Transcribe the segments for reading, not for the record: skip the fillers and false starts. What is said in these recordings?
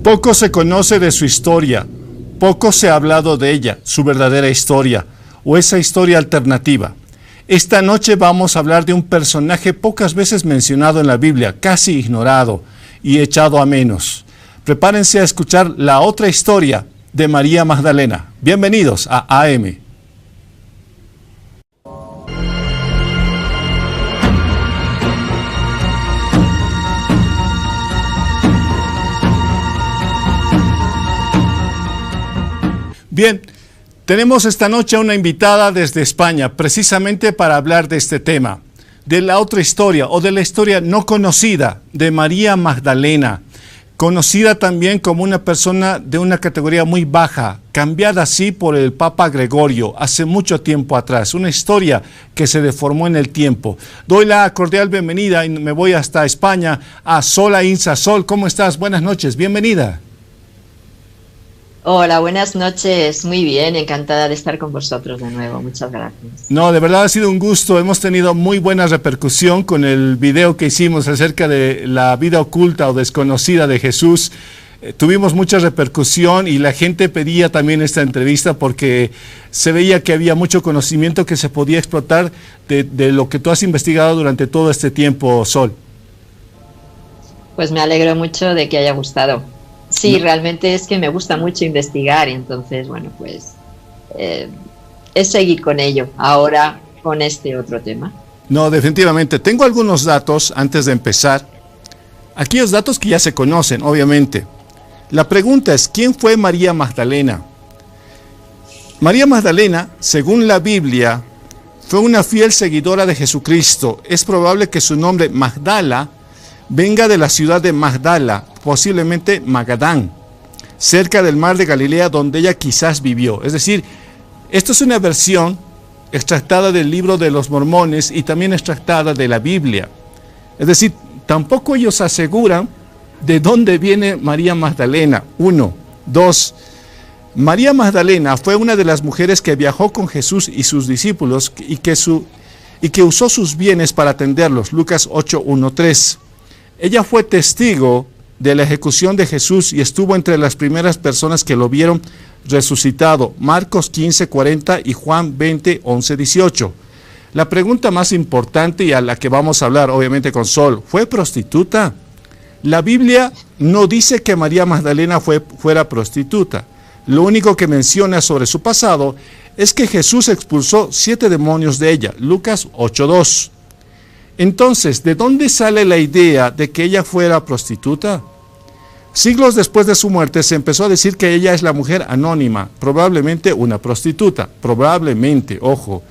Poco se conoce de su historia, poco se ha hablado de ella, su verdadera historia, o esa historia alternativa. Esta noche vamos a hablar de un personaje pocas veces mencionado en la Biblia, casi ignorado y echado a menos. Prepárense a escuchar la otra historia de María Magdalena. Bienvenidos a AM. Bien, tenemos esta noche a una invitada desde España, precisamente para hablar de este tema, de la otra historia, o de la historia no conocida de María Magdalena, conocida también como una persona de una categoría muy baja, cambiada así por el Papa Gregorio hace mucho tiempo atrás, una historia que se deformó en el tiempo. Doy la cordial bienvenida y me voy hasta España a Sol Ainsa. Sol, ¿cómo estás? Buenas noches, bienvenida. Hola, buenas noches. Muy bien, encantada de estar con vosotros de nuevo. Muchas gracias. No, de verdad ha sido un gusto. Hemos tenido muy buena repercusión con el video que hicimos acerca de la vida oculta o desconocida de Jesús. Tuvimos mucha repercusión y la gente pedía también esta entrevista porque se veía que había mucho conocimiento que se podía explotar de lo que tú has investigado durante todo este tiempo, Sol. Pues me alegro mucho de que haya gustado. Sí, realmente es que me gusta mucho investigar y entonces, bueno, pues es seguir con ello, ahora con este otro tema. No, definitivamente. Tengo algunos datos antes de empezar. Aquellos datos que ya se conocen, obviamente. La pregunta es, ¿quién fue María Magdalena? María Magdalena, según la Biblia, fue una fiel seguidora de Jesucristo. Es probable que su nombre Magdala venga de la ciudad de Magdala, posiblemente Magadán, cerca del mar de Galilea, donde ella quizás vivió. Es decir, esto es una versión extractada del libro de los Mormones y también extractada de la Biblia. Es decir, tampoco ellos aseguran de dónde viene María Magdalena. 1. 2. María Magdalena fue una de las mujeres que viajó con Jesús y sus discípulos y que usó sus bienes para atenderlos. Lucas 8:1-3. Ella fue testigo de la ejecución de Jesús y estuvo entre las primeras personas que lo vieron resucitado. Marcos 15:40 y Juan 20:11-18. La pregunta más importante y a la que vamos a hablar obviamente con Sol, ¿fue prostituta? La Biblia no dice que María Magdalena fuera prostituta. Lo único que menciona sobre su pasado es que Jesús expulsó 7 demonios de ella. Lucas 8:2. Entonces, ¿de dónde sale la idea de que ella fuera prostituta? Siglos después de su muerte se empezó a decir que ella es la mujer anónima, probablemente una prostituta, probablemente, ojo,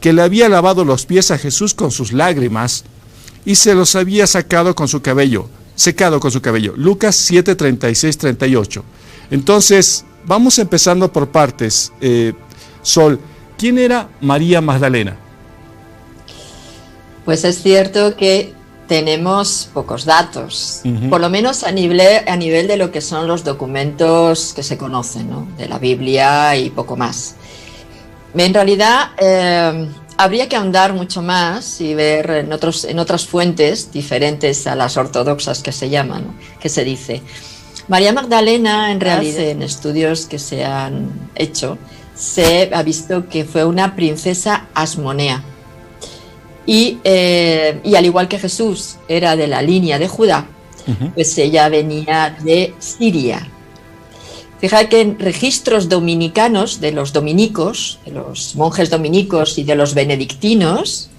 que le había lavado los pies a Jesús con sus lágrimas y se los había secado con su cabello. Lucas 7:36-38. Entonces, vamos empezando por partes. Sol, ¿quién era María Magdalena? Pues es cierto que tenemos pocos datos, por lo menos a nivel de lo que son los documentos que se conocen, ¿no? De la Biblia y poco más. En realidad habría que ahondar mucho más y ver en otras fuentes diferentes a las ortodoxas que se llaman, ¿no? Que se dice. María Magdalena, en realidad, en estudios que se han hecho, se ha visto que fue una princesa asmonea. Y al igual que Jesús era de la línea de Judá, pues ella venía de Siria. Fíjate que en registros dominicanos de los dominicos, de los monjes dominicos y de los benedictinos,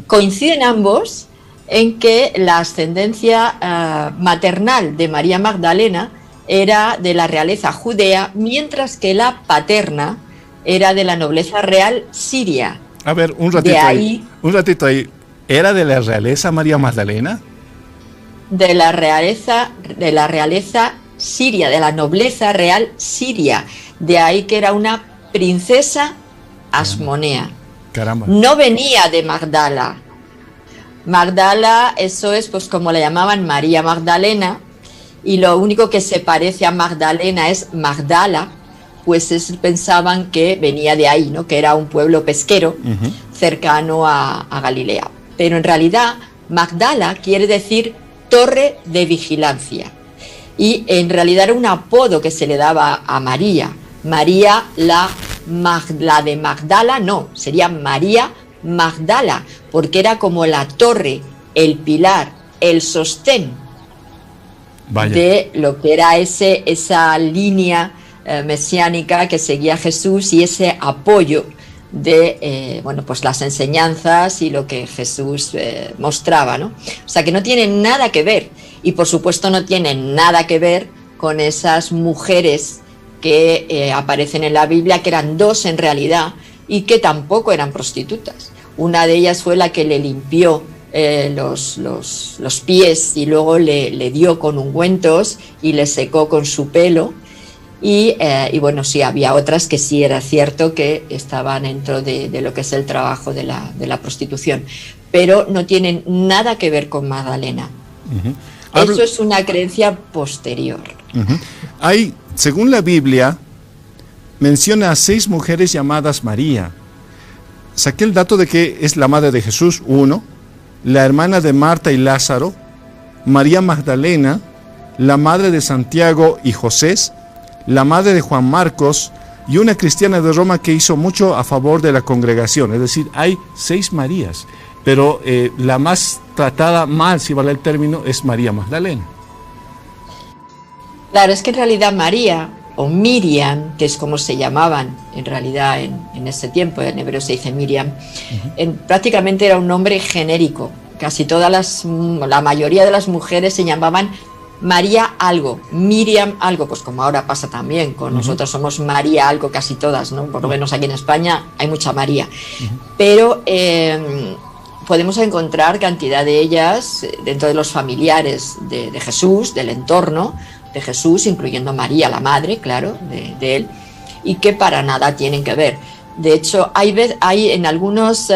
coinciden ambos en que la ascendencia maternal de María Magdalena era de la realeza judea, mientras que la paterna era de la nobleza real siria. A ver, un ratito ahí. ¿Era de la realeza María Magdalena? De la realeza siria, de la nobleza real siria. De ahí que era una princesa asmonea. Caramba. No venía de Magdala. Magdala, eso es pues como la llamaban María Magdalena, y lo único que se parece a Magdalena es Magdala, pues pensaban que venía de ahí, ¿no? Que era un pueblo pesquero cercano a Galilea. Pero en realidad Magdala quiere decir torre de vigilancia, y en realidad era un apodo que se le daba a María. María la de Magdala, no, sería María Magdala, porque era como la torre, el pilar, el sostén de lo que era esa línea mesiánica que seguía Jesús, y ese apoyo de pues las enseñanzas y lo que Jesús mostraba, ¿no? O sea que no tiene nada que ver, y por supuesto no tiene nada que ver con esas mujeres que aparecen en la Biblia, que eran dos en realidad, y que tampoco eran prostitutas. Una de ellas fue la que le limpió los pies y luego le dio con ungüentos y le secó con su pelo. Y bueno, sí, había otras que sí era cierto que estaban dentro de lo que es el trabajo de la prostitución, pero no tienen nada que ver con Magdalena. Eso es una creencia posterior. Hay, según la Biblia, menciona a 6 mujeres llamadas María. Saqué el dato de que es la madre de Jesús, 1, la hermana de Marta y Lázaro, María Magdalena, la madre de Santiago y José, la madre de Juan Marcos, y una cristiana de Roma que hizo mucho a favor de la congregación. Es decir, hay 6 Marías, pero la más tratada mal, si vale el término, es María Magdalena. Claro, es que en realidad María, o Miriam, que es como se llamaban en realidad en ese tiempo, en hebreo se dice Miriam, prácticamente era un nombre genérico. Casi la mayoría de las mujeres se llamaban María algo, Miriam algo, pues como ahora pasa también con nosotros, somos María algo casi todas, ¿no? Por lo menos aquí en España hay mucha María, pero podemos encontrar cantidad de ellas dentro de los familiares de Jesús, del entorno de Jesús, incluyendo María, la madre, claro, de él, y que para nada tienen que ver. De hecho, hay en algunas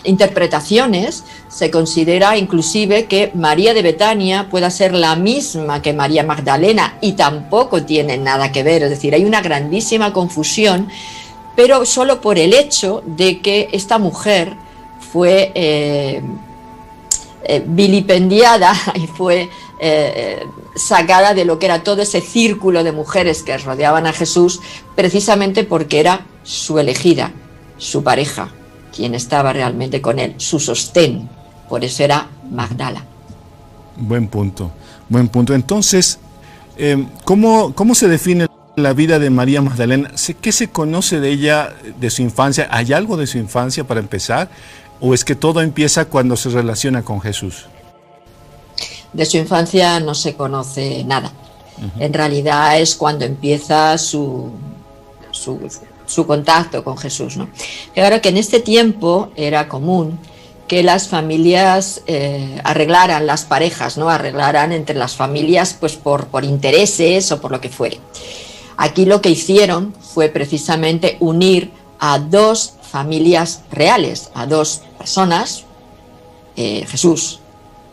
interpretaciones se considera inclusive que María de Betania pueda ser la misma que María Magdalena, y tampoco tiene nada que ver. Es decir, hay una grandísima confusión, pero solo por el hecho de que esta mujer fue vilipendiada y fue sacada de lo que era todo ese círculo de mujeres que rodeaban a Jesús, precisamente porque era su elegida, su pareja, quien estaba realmente con él, su sostén. Por eso era Magdala. Buen punto, buen punto. Entonces, ¿cómo se define la vida de María Magdalena? ¿Qué se conoce de ella, de su infancia? ¿Hay algo de su infancia para empezar? ¿O es que todo empieza cuando se relaciona con Jesús? De su infancia no se conoce nada. En realidad es cuando empieza su contacto con Jesús, ¿no? Claro que en este tiempo era común que las familias arreglaran, las parejas, ¿no? Arreglaran entre las familias pues por intereses o por lo que fuere. Aquí lo que hicieron fue precisamente unir a 2 familias reales, a 2 personas, Jesús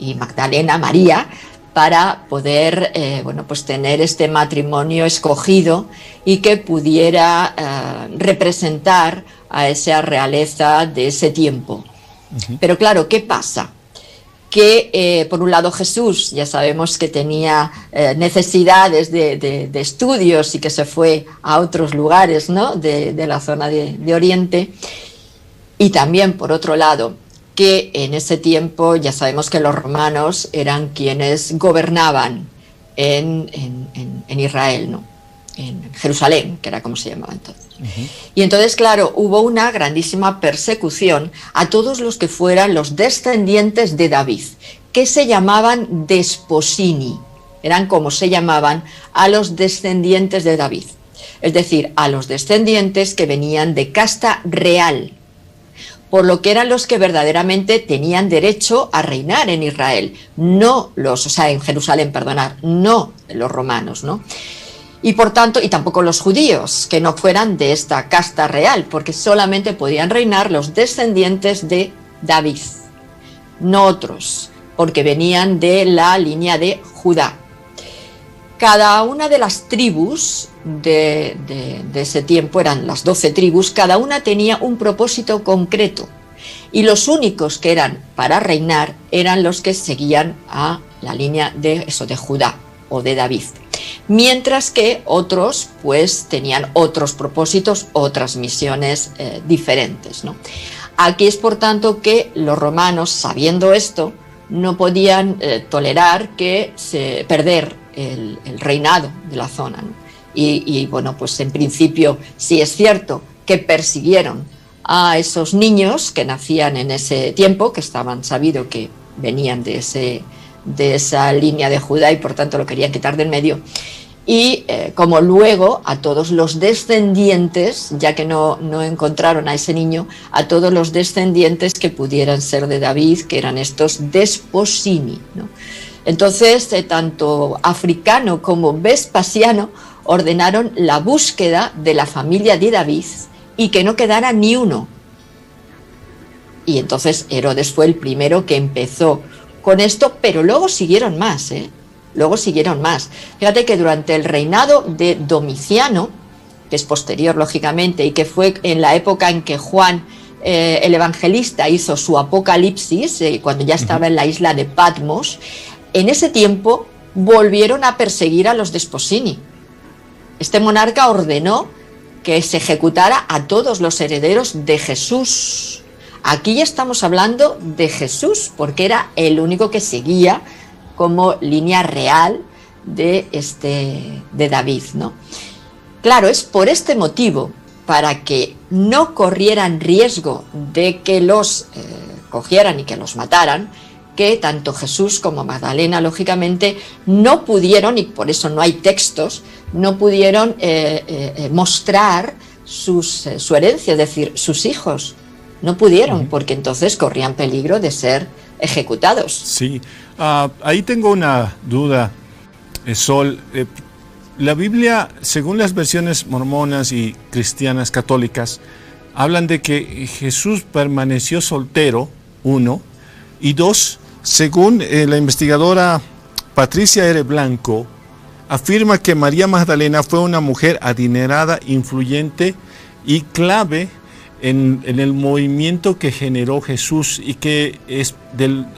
y Magdalena, María, para poder pues tener este matrimonio escogido y que pudiera representar a esa realeza de ese tiempo. Pero claro, ¿qué pasa? Que por un lado Jesús, ya sabemos que tenía necesidades de estudios y que se fue a otros lugares, ¿no? de la zona de Oriente, y también por otro lado que en ese tiempo ya sabemos que los romanos eran quienes gobernaban en Israel, ¿no? En Jerusalén, que era como se llamaba entonces. Y entonces, claro, hubo una grandísima persecución a todos los que fueran los descendientes de David, que se llamaban desposini. eran como se llamaban a los descendientes de David, es decir, a los descendientes que venían de casta real, por lo que eran los que verdaderamente tenían derecho a reinar en Israel, no los, o sea, en Jerusalén, perdonar, no los romanos, ¿no? Y por tanto, y tampoco los judíos, que no fueran de esta casta real, porque solamente podían reinar los descendientes de David, no otros, porque venían de la línea de Judá. Cada una de las tribus de ese tiempo, eran las 12 tribus, cada una tenía un propósito concreto, y los únicos que eran para reinar eran los que seguían a la línea de Judá o de David, mientras que otros pues tenían otros propósitos, otras misiones diferentes, ¿no? Aquí es por tanto que los romanos, sabiendo esto, no podían tolerar que perder el reinado de la zona, ¿no? Y bueno, pues en principio sí es cierto que persiguieron a esos niños que nacían en ese tiempo, que estaban sabido que venían de esa línea de Judá y por tanto lo querían quitar del medio, y como luego a todos los descendientes, ya que no encontraron a ese niño, a todos los descendientes que pudieran ser de David, que eran estos desposini, ¿no? Entonces, tanto Africano como Vespasiano ordenaron la búsqueda de la familia de David y que no quedara ni uno. Y entonces Herodes fue el primero que empezó con esto, pero luego siguieron más, Luego siguieron más. Fíjate que durante el reinado de Domiciano, que es posterior lógicamente, y que fue en la época en que Juan el Evangelista hizo su Apocalipsis, cuando ya estaba en la isla de Patmos, en ese tiempo volvieron a perseguir a los desposini. Este monarca ordenó que se ejecutara a todos los herederos de Jesús. Aquí ya estamos hablando de Jesús, porque era el único que seguía como línea real de David, ¿no? Claro, es por este motivo, para que no corrieran riesgo de que los cogieran y que los mataran, que tanto Jesús como Magdalena, lógicamente, no pudieron, y por eso no hay textos, no pudieron mostrar su herencia, es decir, sus hijos. No pudieron, porque entonces corrían peligro de ser ejecutados. Sí, ahí tengo una duda, Sol. La Biblia, según las versiones mormonas y cristianas católicas, hablan de que Jesús permaneció soltero, 1, y 2, según la investigadora Patricia R. Blanco, afirma que María Magdalena fue una mujer adinerada, influyente y clave en el movimiento que generó Jesús, y que es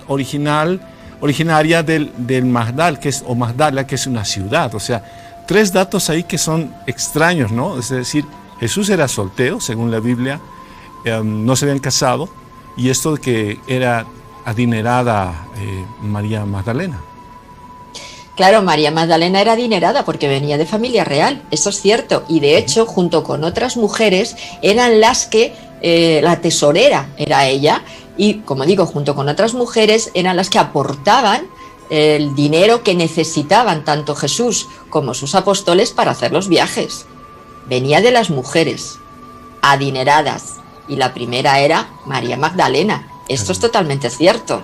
originaria del Magdal, o Magdala, que es una ciudad. O sea, 3 datos ahí que son extraños, ¿no? Es decir, Jesús era soltero, según la Biblia, no se habían casado, y esto de que era adinerada María Magdalena. Claro, María Magdalena era adinerada porque venía de familia real, eso es cierto, y de hecho, junto con otras mujeres, eran las que, la tesorera era ella, y como digo, junto con otras mujeres, eran las que aportaban el dinero que necesitaban tanto Jesús como sus apóstoles para hacer los viajes. Venía de las mujeres adineradas, y la primera era María Magdalena. Esto es totalmente cierto,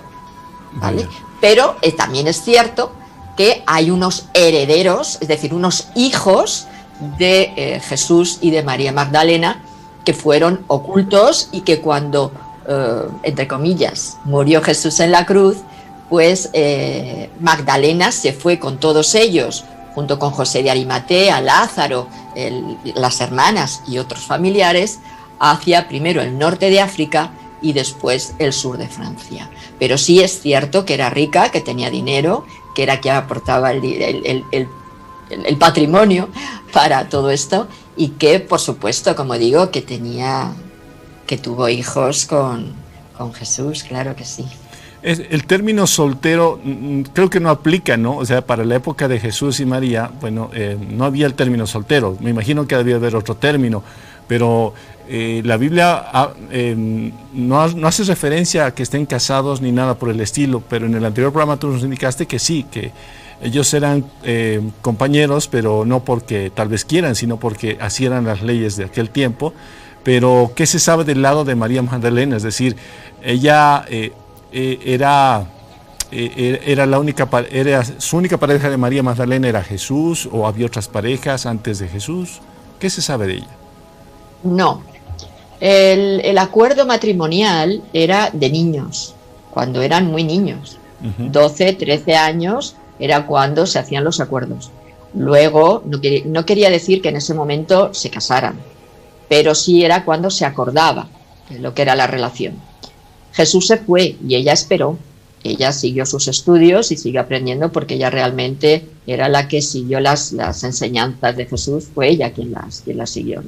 ¿vale? Pero también es cierto que hay unos herederos, es decir, unos hijos de Jesús y de María Magdalena que fueron ocultos, y que cuando, entre comillas, murió Jesús en la cruz, pues Magdalena se fue con todos ellos, junto con José de Arimatea, Lázaro, las hermanas y otros familiares, hacia primero el norte de África y después el sur de Francia. Pero sí es cierto que era rica, que tenía dinero, que era quien aportaba el patrimonio para todo esto, y que, por supuesto, como digo, que tuvo hijos con Jesús, claro que sí. El término soltero creo que no aplica, ¿no? O sea, para la época de Jesús y María, bueno, no había el término soltero. Me imagino que debía haber otro término, pero la Biblia no hace referencia a que estén casados ni nada por el estilo, pero en el anterior programa tú nos indicaste que sí, que Ellos eran compañeros, pero no porque tal vez quieran, sino porque así eran las leyes de aquel tiempo. Pero ¿qué se sabe del lado de María Magdalena? Es decir, ella era su única pareja de María Magdalena era Jesús, o había otras parejas antes de Jesús. ¿Qué se sabe de ella? No, el acuerdo matrimonial era de niños, cuando eran muy niños. 12, 13 años era cuando se hacían los acuerdos. Luego, no quería decir que en ese momento se casaran, pero sí era cuando se acordaba lo que era la relación. Jesús se fue y ella esperó. Ella siguió sus estudios y sigue aprendiendo, porque ella realmente era la que siguió las enseñanzas de Jesús, fue ella quien las siguió.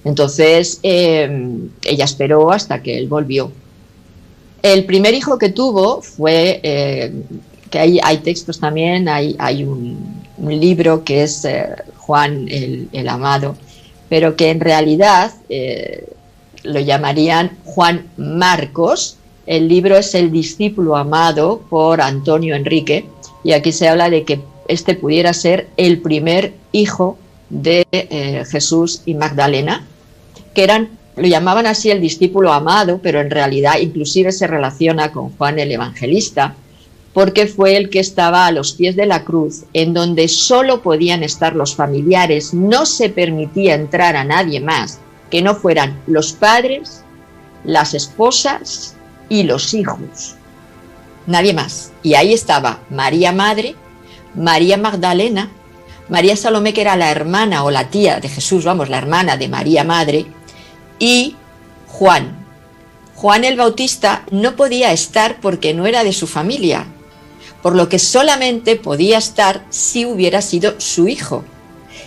Entonces, ella esperó hasta que él volvió. El primer hijo que tuvo fue, que hay textos también, hay un libro que es Juan el Amado, pero que en realidad lo llamarían Juan Marcos. El libro es El discípulo amado, por Antonio Enrique, y aquí se habla de que este pudiera ser el primer hijo de Jesús y Magdalena, que lo llamaban así el discípulo amado, pero en realidad inclusive se relaciona con Juan el Evangelista, porque fue el que estaba a los pies de la cruz, en donde solo podían estar los familiares, no se permitía entrar a nadie más que no fueran los padres, las esposas y los hijos, nadie más. Y ahí estaba María Madre, María Magdalena, María Salomé, que era la hermana o la tía de Jesús, la hermana de María Madre, y Juan. Juan el Bautista no podía estar porque no era de su familia, por lo que solamente podía estar si hubiera sido su hijo.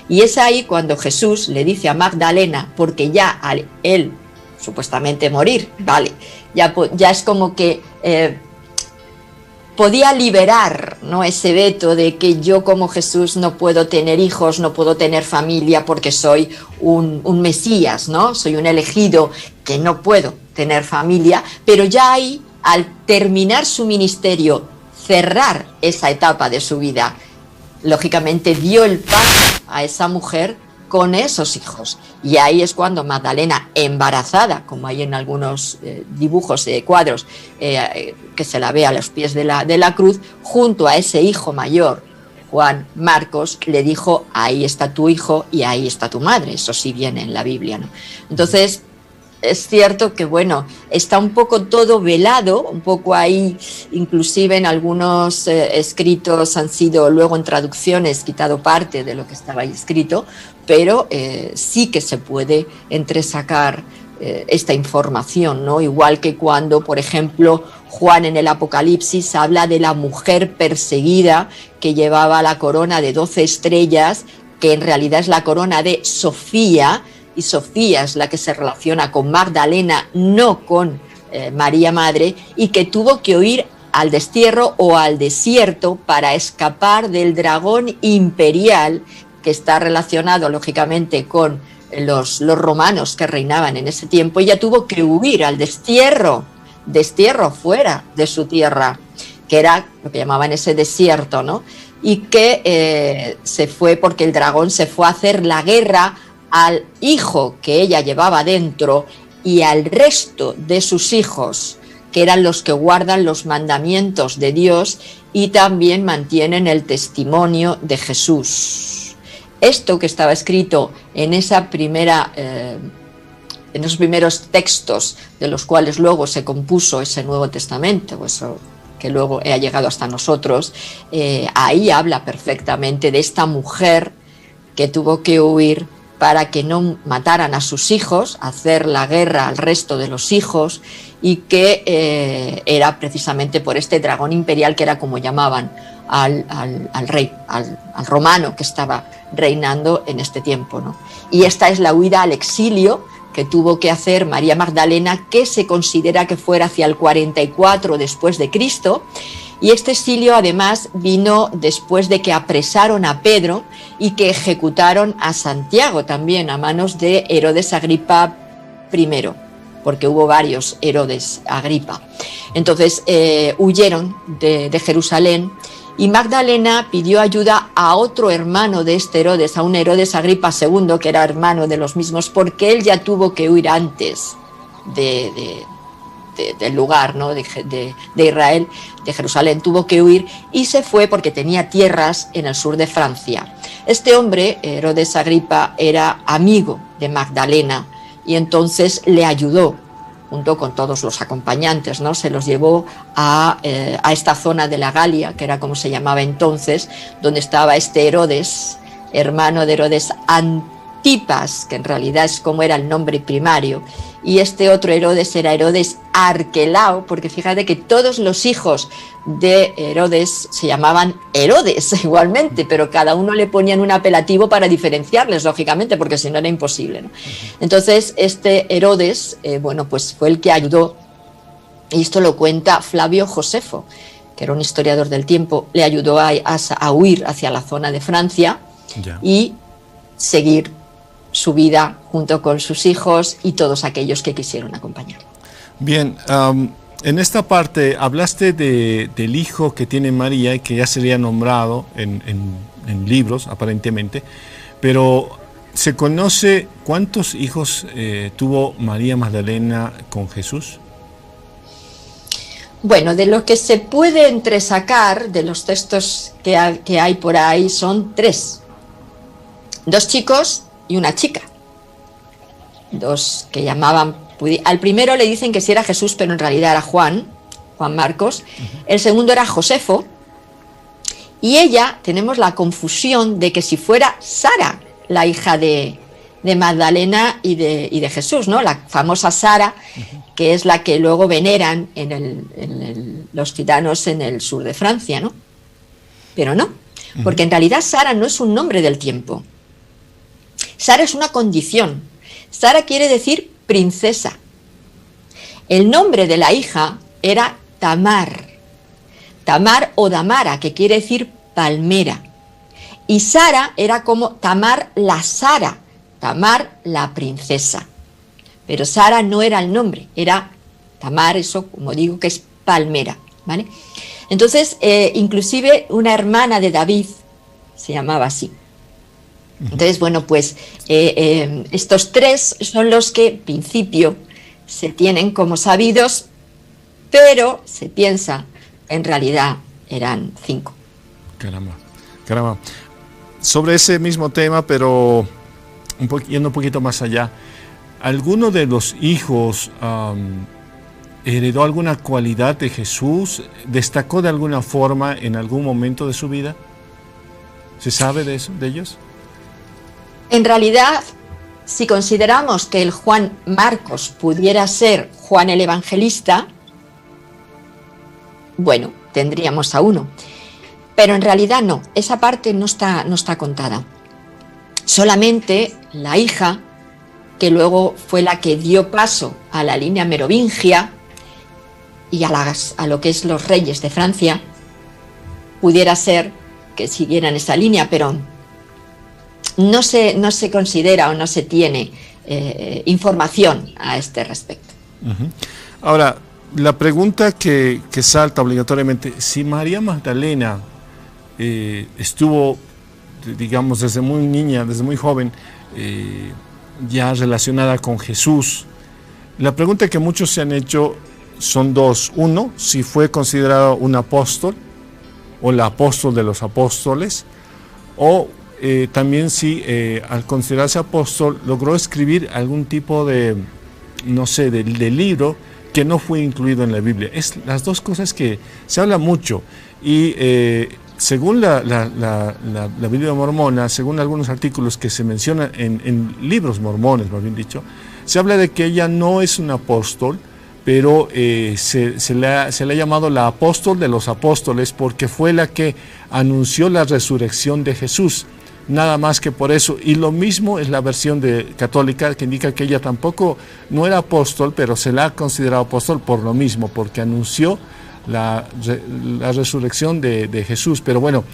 Y es ahí cuando Jesús le dice a Magdalena, porque ya al él supuestamente morir, vale, ya es como que podía liberar, ¿no?, ese veto de que yo como Jesús no puedo tener hijos, no puedo tener familia porque soy un Mesías, ¿no? Soy un elegido que no puedo tener familia, pero ya ahí, al terminar su ministerio, cerrar esa etapa de su vida, lógicamente dio el paso a esa mujer con esos hijos. Y ahí es cuando Magdalena, embarazada, como hay en algunos dibujos, cuadros, que se la ve a los pies de la cruz, junto a ese hijo mayor, Juan Marcos, le dijo: ahí está tu hijo y ahí está tu madre. Eso sí viene en la Biblia, ¿no? Entonces, es cierto que, está un poco todo velado, un poco ahí, inclusive en algunos escritos han sido luego en traducciones quitado parte de lo que estaba ahí escrito, pero sí que se puede entresacar esta información, ¿no? Igual que cuando, por ejemplo, Juan en el Apocalipsis habla de la mujer perseguida que llevaba la corona de 12 estrellas, que en realidad es la corona de Sofía, y Sofía es la que se relaciona con Magdalena, no con María Madre, y que tuvo que huir al destierro o al desierto para escapar del dragón imperial, que está relacionado lógicamente con los romanos que reinaban en ese tiempo. Ella tuvo que huir al destierro fuera de su tierra, que era lo que llamaban ese desierto, ¿no? Y que se fue porque el dragón se fue a hacer la guerra al hijo que ella llevaba dentro y al resto de sus hijos, que eran los que guardan los mandamientos de Dios y también mantienen el testimonio de Jesús. Esto que estaba escrito en esa primera, en esos primeros textos de los cuales luego se compuso ese Nuevo Testamento, eso que luego ha llegado hasta nosotros, ahí habla perfectamente de esta mujer que tuvo que huir para que no mataran a sus hijos, hacer la guerra al resto de los hijos, y que era precisamente por este dragón imperial, que era como llamaban al rey, al romano que estaba reinando en este tiempo, ¿no? Y esta es la huida al exilio que tuvo que hacer María Magdalena, que se considera que fuera hacia el 44 después de Cristo. Y este exilio además vino después de que apresaron a Pedro y que ejecutaron a Santiago también a manos de Herodes Agripa I, porque hubo varios Herodes Agripa. Entonces huyeron de Jerusalén Y Magdalena pidió ayuda a otro hermano de este Herodes, a un Herodes Agripa II, que era hermano de los mismos, porque él ya tuvo que huir antes del lugar, ¿no? de Israel, de Jerusalén, tuvo que huir y se fue porque tenía tierras en el sur de Francia. Este hombre, Herodes Agripa, era amigo de Magdalena y entonces le ayudó junto con todos los acompañantes, ¿no? Se los llevó a esta zona de la Galia, que era como se llamaba entonces, donde estaba este Herodes, hermano de Herodes Antipas, que en realidad es como era el nombre primario, y este otro Herodes era Herodes Arquelao, porque fíjate que todos los hijos de Herodes se llamaban Herodes igualmente, pero cada uno le ponían un apelativo para diferenciarles, lógicamente, porque si no era imposible, ¿no? Entonces este Herodes, bueno, pues fue el que ayudó, y esto lo cuenta Flavio Josefo, que era un historiador del tiempo, le ayudó a huir hacia la zona de Francia y seguir su vida junto con sus hijos y todos aquellos que quisieron acompañarlo. Bien, en esta parte hablaste del hijo que tiene María y que ya sería nombrado en libros, aparentemente, pero ¿se conoce cuántos hijos tuvo María Magdalena con Jesús? Bueno, de lo que se puede entresacar de los textos que hay por ahí son 3. 2 chicos y una chica. 2 que llamaban... Al primero le dicen que sí era Jesús, pero en realidad era Juan Marcos. El segundo era Josefo. Y ella, tenemos la confusión de que si fuera Sara, la hija de Magdalena y de Jesús, ¿no? La famosa Sara, que es la que luego veneran los gitanos en el sur de Francia, ¿no? Pero no, porque en realidad Sara no es un nombre del tiempo. Sara es una condición. Sara quiere decir princesa. El nombre de la hija era Tamar. Tamar o Damara, que quiere decir palmera. Y Sara era como Tamar la Sara, Tamar la princesa. Pero Sara no era el nombre, era Tamar, eso como digo que es palmera, ¿vale? Entonces, inclusive una hermana de David se llamaba así. Entonces, bueno, pues estos 3 son los que en principio se tienen como sabidos, pero se piensa en realidad eran 5. Caramba. Sobre ese mismo tema, pero yendo un poquito más allá, ¿alguno de los hijos heredó alguna cualidad de Jesús? ¿Destacó de alguna forma en algún momento de su vida? ¿Se sabe de eso, de ellos? En realidad, si consideramos que el Juan Marcos pudiera ser Juan el Evangelista, bueno, tendríamos a uno. Pero en realidad no, esa parte no está contada. Solamente la hija, que luego fue la que dio paso a la línea merovingia y a lo que es los reyes de Francia, pudiera ser que siguieran esa línea, pero no se considera o no se tiene información a este respecto. Ahora, la pregunta que salta obligatoriamente, si María Magdalena estuvo, digamos, desde muy niña, desde muy joven, ya relacionada con Jesús, la pregunta que muchos se han hecho son 2. Uno, si fue considerado un apóstol o la apóstol de los apóstoles, o también si al considerarse apóstol logró escribir algún tipo de, no sé, de libro que no fue incluido en la Biblia. Es las 2 cosas que se habla mucho y según la Biblia mormona, según algunos artículos que se mencionan en libros mormones, más bien dicho, se habla de que ella no es un apóstol, pero se le ha llamado la apóstol de los apóstoles porque fue la que anunció la resurrección de Jesús. Nada más que por eso. Y lo mismo es la versión católica, que indica que ella tampoco no era apóstol, pero se la ha considerado apóstol por lo mismo, porque anunció la resurrección de Jesús. Pero bueno,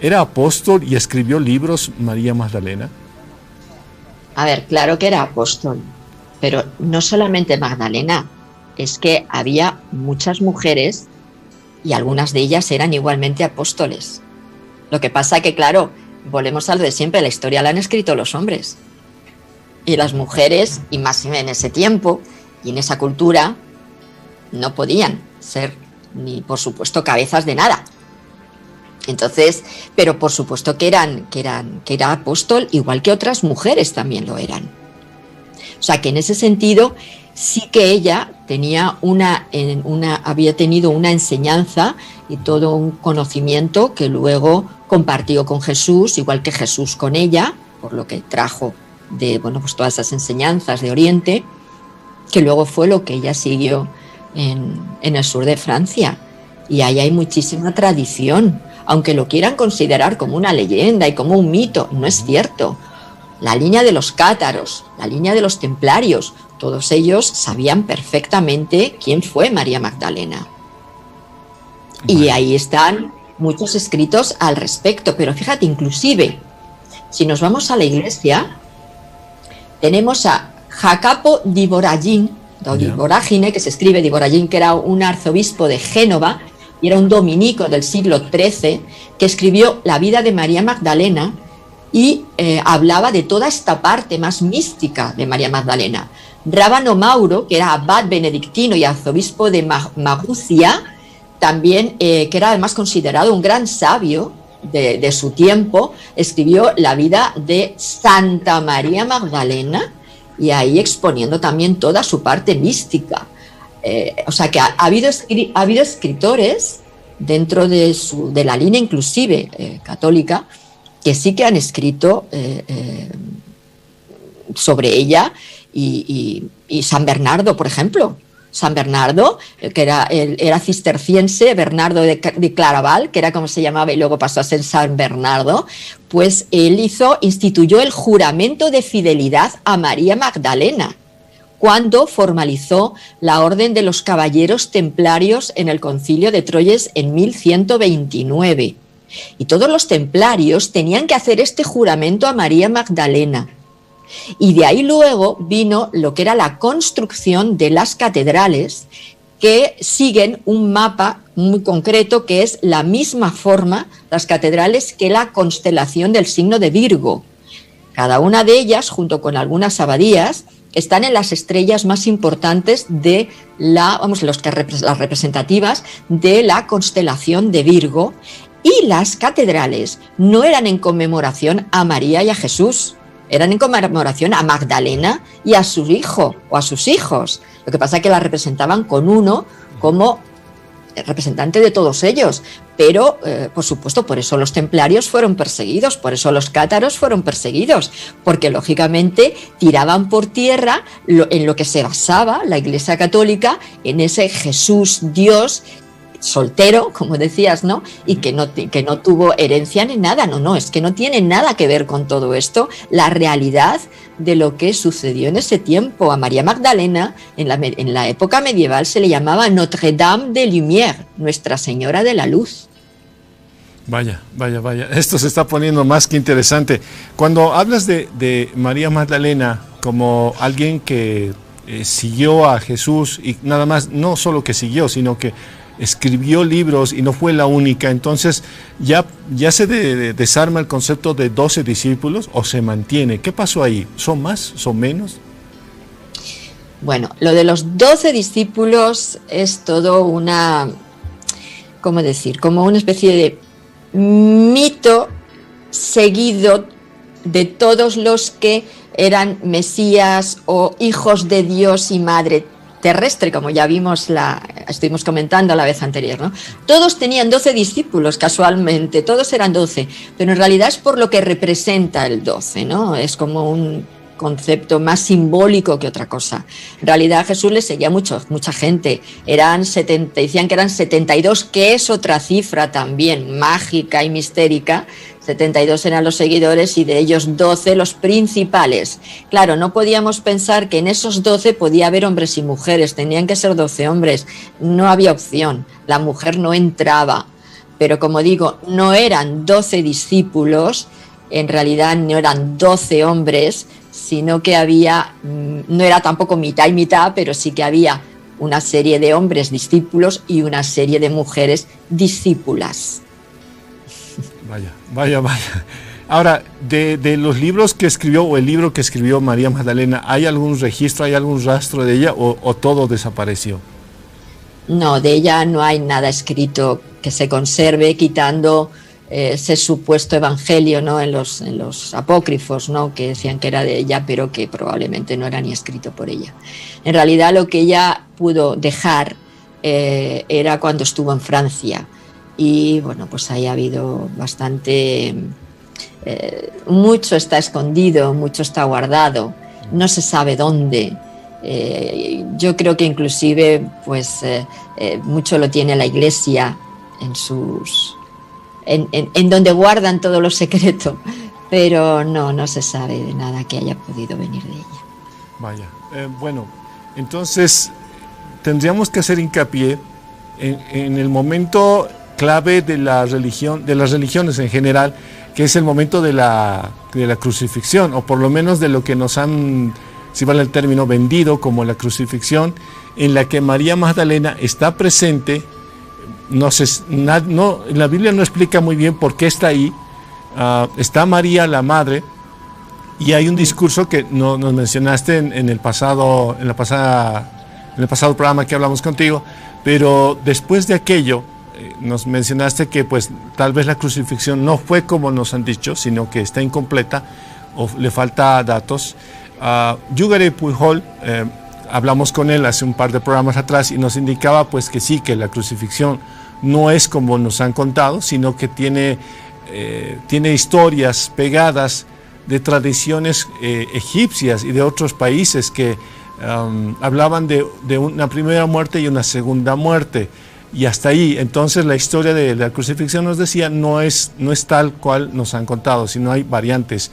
¿era apóstol y escribió libros María Magdalena? A ver, claro que era apóstol, pero no solamente Magdalena, es que había muchas mujeres y algunas de ellas eran igualmente apóstoles. Lo que pasa que, claro, volvemos a lo de siempre, la historia la han escrito los hombres. Y las mujeres, y más en ese tiempo y en esa cultura, no podían ser ni, por supuesto, cabezas de nada. Entonces, pero por supuesto que era apóstol, igual que otras mujeres también lo eran. O sea que en ese sentido sí que ella había tenido una enseñanza y todo un conocimiento que luego compartió con Jesús, igual que Jesús con ella, por lo que trajo de pues todas esas enseñanzas de Oriente, que luego fue lo que ella siguió en el sur de Francia. Y ahí hay muchísima tradición, aunque lo quieran considerar como una leyenda y como un mito, no es cierto. La línea de los cátaros, la línea de los templarios, todos ellos sabían perfectamente quién fue María Magdalena. Y ahí están muchos escritos al respecto, pero fíjate, inclusive, si nos vamos a la iglesia, tenemos a Jacopo di Voragine, que se escribe di Voragine, que era un arzobispo de Génova, y era un dominico del siglo XIII, que escribió la vida de María Magdalena y hablaba de toda esta parte más mística de María Magdalena. Rábano Mauro, que era abad benedictino y arzobispo de Maguncia, también, que era además considerado un gran sabio de su tiempo, escribió la vida de Santa María Magdalena, y ahí exponiendo también toda su parte mística. O sea que ha habido escritores dentro de la línea inclusive católica que sí que han escrito sobre ella, y San Bernardo, por ejemplo. San Bernardo, que era cisterciense, Bernardo de Claraval, que era como se llamaba y luego pasó a ser San Bernardo, pues él instituyó el juramento de fidelidad a María Magdalena cuando formalizó la Orden de los Caballeros Templarios en el Concilio de Troyes en 1129. Y todos los templarios tenían que hacer este juramento a María Magdalena. Y de ahí luego vino lo que era la construcción de las catedrales, que siguen un mapa muy concreto, que es la misma forma, las catedrales, que la constelación del signo de Virgo. Cada una de ellas, junto con algunas abadías, están en las estrellas más importantes de las representativas de la constelación de Virgo. Y las catedrales no eran en conmemoración a María y a Jesús, eran en conmemoración a Magdalena y a su hijo o a sus hijos. Lo que pasa es que la representaban con uno como representante de todos ellos. Pero, por supuesto, por eso los templarios fueron perseguidos, por eso los cátaros fueron perseguidos, porque lógicamente tiraban por tierra en lo que se basaba la Iglesia Católica, en ese Jesús Dios soltero, como decías, ¿no? Y que no tuvo herencia ni nada. No, es que no tiene nada que ver con todo esto la realidad de lo que sucedió en ese tiempo. A María Magdalena, en la época medieval, se le llamaba Notre Dame de Lumière, Nuestra Señora de la Luz. Vaya, esto se está poniendo más que interesante. Cuando hablas de María Magdalena como alguien que siguió a Jesús, y nada más, no solo que siguió, sino que escribió libros y no fue la única, entonces ya se desarma el concepto de 12 discípulos, o se mantiene. ¿Qué pasó ahí? ¿Son más? ¿Son menos? Bueno, lo de los 12 discípulos es todo ¿cómo decir? Como una especie de mito seguido de todos los que eran Mesías o hijos de Dios y Madre terrestre, como ya estuvimos comentando la vez anterior, ¿no? Todos tenían 12 discípulos, casualmente, todos eran 12, pero en realidad es por lo que representa el 12, ¿no? Es como un concepto más simbólico que otra cosa. En realidad a Jesús le seguía mucha gente, decían que eran 72, que es otra cifra también mágica y mistérica. 72 eran los seguidores y de ellos 12 los principales. Claro, no podíamos pensar que en esos 12 podía haber hombres y mujeres, tenían que ser 12 hombres, no había opción, la mujer no entraba. Pero como digo, no eran 12 discípulos, en realidad no eran 12 hombres, sino que no era tampoco mitad y mitad, pero sí que había una serie de hombres discípulos y una serie de mujeres discípulas. Vaya. Ahora, de los libros que escribió, o el libro que escribió María Magdalena, ¿hay algún registro, hay algún rastro de ella, o todo desapareció? No, de ella no hay nada escrito que se conserve, quitando ese supuesto evangelio, ¿no?, en los apócrifos, ¿no?, que decían que era de ella, pero que probablemente no era ni escrito por ella. En realidad lo que ella pudo dejar era cuando estuvo en Francia, y bueno, pues ahí ha habido bastante... mucho está escondido, mucho está guardado, no se sabe dónde. Yo creo que inclusive pues mucho lo tiene la Iglesia en donde guardan todo lo secreto, pero no se sabe de nada que haya podido venir de ella. Vaya, bueno, entonces tendríamos que hacer hincapié en el momento clave de la religión, de las religiones en general, que es el momento de la crucifixión, o por lo menos de lo que nos han, si vale el término, vendido como la crucifixión, en la que María Magdalena está presente. No, la Biblia no explica muy bien por qué está ahí. Está María, la madre, y hay un discurso que nos mencionaste en el pasado programa que hablamos contigo, pero después de aquello nos mencionaste que pues tal vez la crucifixión no fue como nos han dicho, sino que está incompleta o le falta datos. Yugare Pujol, hablamos con él hace un par de programas atrás y nos indicaba pues que sí, que la crucifixión no es como nos han contado, sino que tiene historias pegadas de tradiciones egipcias y de otros países que hablaban de una primera muerte y una segunda muerte. Y hasta ahí, entonces la historia de la crucifixión, nos decía, no es tal cual nos han contado, sino hay variantes.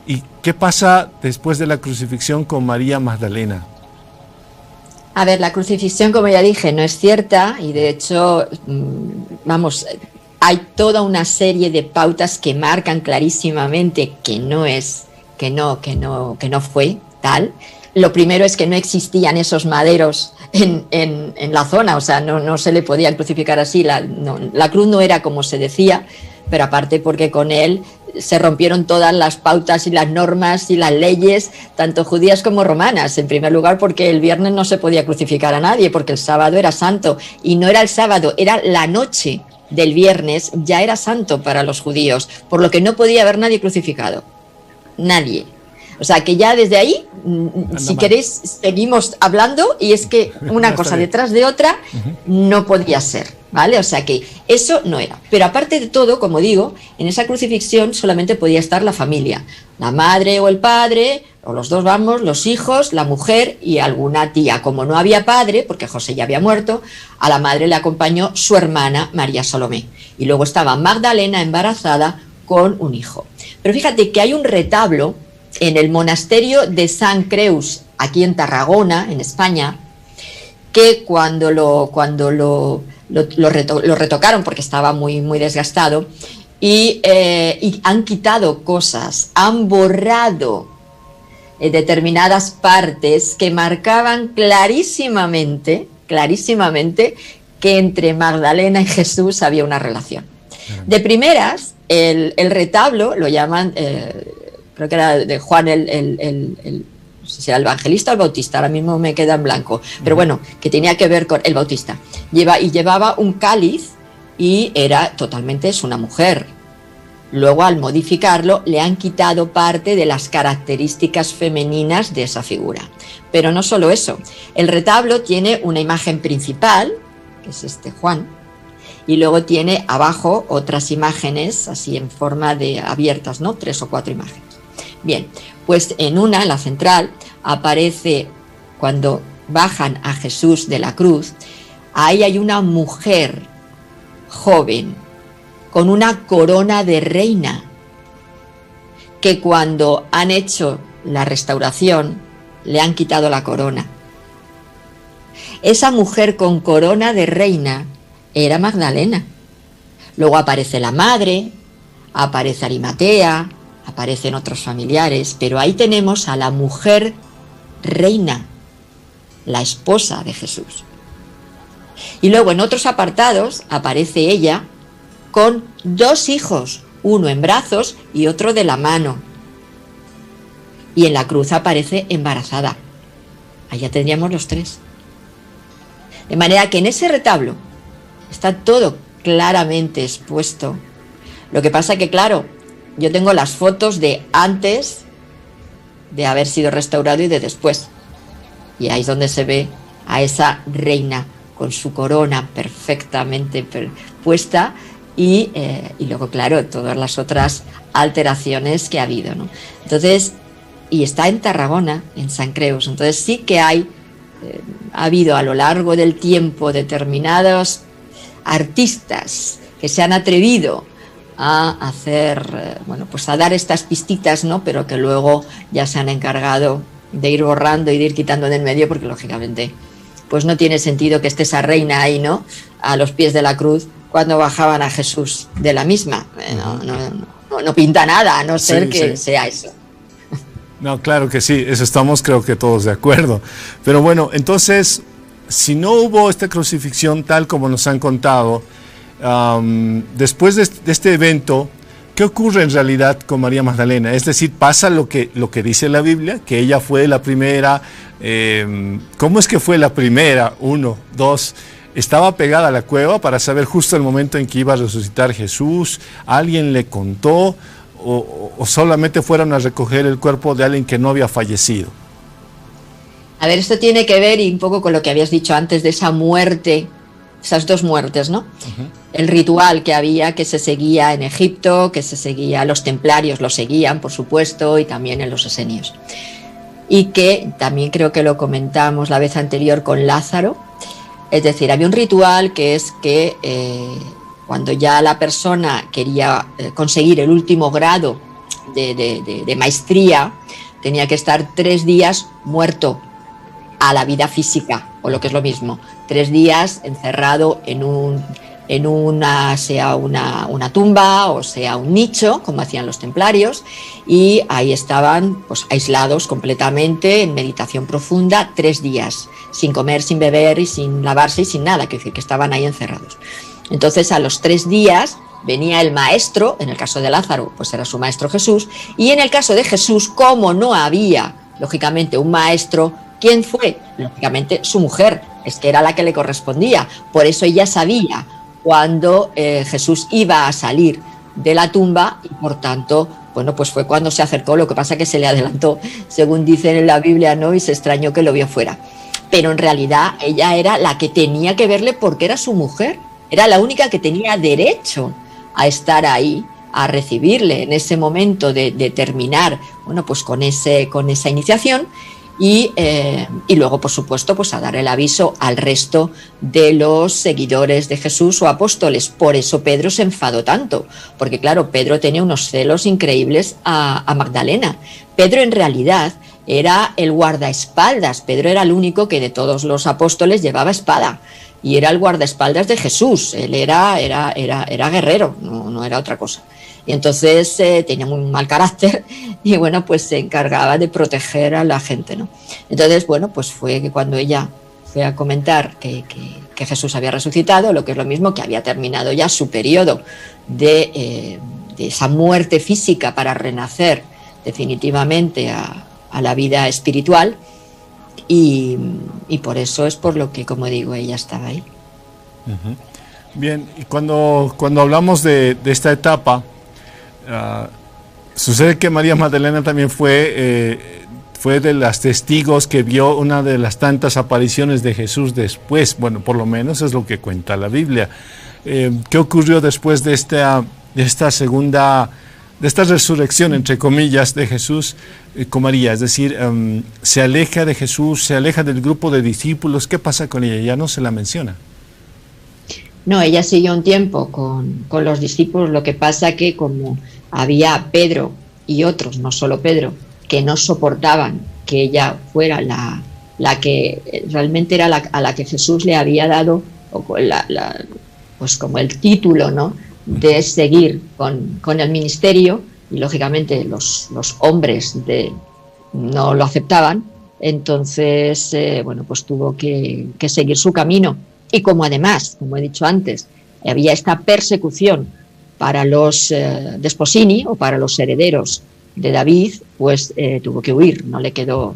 ¿Y qué pasa después de la crucifixión con María Magdalena? A ver, la crucifixión, como ya dije, no es cierta, y de hecho, vamos, hay toda una serie de pautas que marcan clarísimamente que no fue tal. Lo primero es que no existían esos maderos en la zona, o sea, no se le podía crucificar así, la cruz no era como se decía, pero aparte porque con él se rompieron todas las pautas y las normas y las leyes, tanto judías como romanas. En primer lugar, porque el viernes no se podía crucificar a nadie, porque el sábado era santo, y no era el sábado, era la noche del viernes, ya era santo para los judíos, por lo que no podía haber nadie crucificado, nadie. O sea, que ya desde ahí, si queréis, seguimos hablando, y es que una cosa detrás de otra no podía ser, ¿vale? O sea que eso no era. Pero aparte de todo, como digo, en esa crucifixión solamente podía estar la familia, la madre o el padre, o los dos, vamos, los hijos, la mujer y alguna tía. Como no había padre, porque José ya había muerto, a la madre le acompañó su hermana María Salomé. Y luego estaba Magdalena embarazada con un hijo. Pero fíjate que hay un retablo en el monasterio de San Creus, aquí en Tarragona, en España, que cuando lo retocaron, porque estaba muy, muy desgastado, y han quitado cosas, han borrado determinadas partes que marcaban clarísimamente que entre Magdalena y Jesús había una relación. De primeras, el retablo lo llaman... creo que era de Juan no sé si era el evangelista o el bautista, ahora mismo me queda en blanco, pero bueno, que tenía que ver con el bautista. Llevaba un cáliz y es una mujer. Luego, al modificarlo, le han quitado parte de las características femeninas de esa figura. Pero no solo eso, el retablo tiene una imagen principal, que es Juan, y luego tiene abajo otras imágenes, así en forma de abiertas, ¿no? 3 o 4 imágenes. Bien, pues en la central, aparece cuando bajan a Jesús de la cruz, ahí hay una mujer joven con una corona de reina, que cuando han hecho la restauración le han quitado la corona. Esa mujer con corona de reina era Magdalena. Luego aparece la madre, aparece Arimatea, aparecen otros familiares, pero ahí tenemos a la mujer reina, la esposa de Jesús. Y luego en otros apartados aparece ella con 2 hijos, uno en brazos y otro de la mano. Y en la cruz aparece embarazada. Allá tendríamos los 3. De manera que en ese retablo está todo claramente expuesto. Lo que pasa que, claro, yo tengo las fotos de antes de haber sido restaurado y de después. Y ahí es donde se ve a esa reina con su corona perfectamente puesta y luego, claro, todas las otras alteraciones que ha habido, ¿no? Entonces, y está en Tarragona, en Sant Creus. Entonces sí que ha habido a lo largo del tiempo determinados artistas que se han atrevido a hacer, pues a dar estas pistitas, ¿no? Pero que luego ya se han encargado de ir borrando y de ir quitando del medio, porque lógicamente pues no tiene sentido que esté esa reina ahí, ¿no?, a los pies de la cruz cuando bajaban a Jesús de la misma. No pinta nada, a no ser que sea eso. No, claro que sí, eso estamos creo que todos de acuerdo. Pero bueno, entonces, si no hubo esta crucifixión tal como nos han contado, después de este evento, ¿qué ocurre en realidad con María Magdalena? Es decir, ¿pasa lo que dice la Biblia? Que ella fue la primera. ¿Cómo es que fue la primera? 1, 2. ¿Estaba pegada a la cueva para saber justo el momento en que iba a resucitar Jesús? ¿Alguien le contó? ¿O solamente fueron a recoger el cuerpo de alguien que no había fallecido? A ver, esto tiene que ver y un poco con lo que habías dicho antes de esa muerte, esas 2 muertes, ¿no? Uh-huh. El ritual que había, que se seguía en Egipto, que se seguía, los templarios lo seguían, por supuesto, y también en los esenios. Y que también creo que lo comentamos la vez anterior con Lázaro. Es decir, había un ritual que es que cuando ya la persona quería conseguir el último grado de maestría, tenía que estar 3 días muerto a la vida física, o lo que es lo mismo, 3 días encerrado en una, sea una tumba o sea un nicho, como hacían los templarios, y ahí estaban pues aislados completamente en meditación profunda 3 días, sin comer, sin beber y sin lavarse y sin nada, quiero decir que estaban ahí encerrados. Entonces a los 3 días venía el maestro, en el caso de Lázaro pues era su maestro Jesús, y en el caso de Jesús, como no había lógicamente un maestro, ¿quién fue? Lógicamente su mujer, es que era la que le correspondía, por eso ella sabía cuando Jesús iba a salir de la tumba y por tanto, pues fue cuando se acercó. Lo que pasa que se le adelantó, según dicen en la Biblia, ¿no? Y se extrañó que lo vio fuera. Pero en realidad ella era la que tenía que verle porque era su mujer, era la única que tenía derecho a estar ahí, a recibirle en ese momento de terminar, pues con esa iniciación. Y luego, por supuesto, pues a dar el aviso al resto de los seguidores de Jesús o apóstoles. Por eso Pedro se enfadó tanto, porque claro, Pedro tenía unos celos increíbles a Magdalena. Pedro en realidad era el guardaespaldas, Pedro era el único que de todos los apóstoles llevaba espada y era el guardaespaldas de Jesús, él era guerrero, no era otra cosa. Y entonces tenía muy mal carácter y pues se encargaba de proteger a la gente, ¿no? Entonces, pues fue que cuando ella fue a comentar que Jesús había resucitado, lo que es lo mismo, que había terminado ya su periodo de esa muerte física para renacer definitivamente a la vida espiritual, y por eso es por lo que, como digo, ella estaba ahí. Uh-huh. Bien, y cuando hablamos de esta etapa, sucede que María Magdalena también fue de las testigos que vio una de las tantas apariciones de Jesús después. Bueno, por lo menos es lo que cuenta la Biblia. ¿Qué ocurrió después de esta resurrección, entre comillas, de Jesús con María? Es decir, se aleja de Jesús, se aleja del grupo de discípulos. ¿Qué pasa con ella? Ya no se la menciona. No, ella siguió un tiempo con los discípulos. Lo que pasa que como había Pedro y otros, no solo Pedro, que no soportaban que ella fuera la que realmente era a la que Jesús le había dado pues como el título, ¿no?, de seguir con el ministerio, y lógicamente los hombres no lo aceptaban. Entonces pues tuvo que seguir su camino. Y como además, como he dicho antes, había esta persecución para los desposini o para los herederos de David, pues tuvo que huir, no le quedó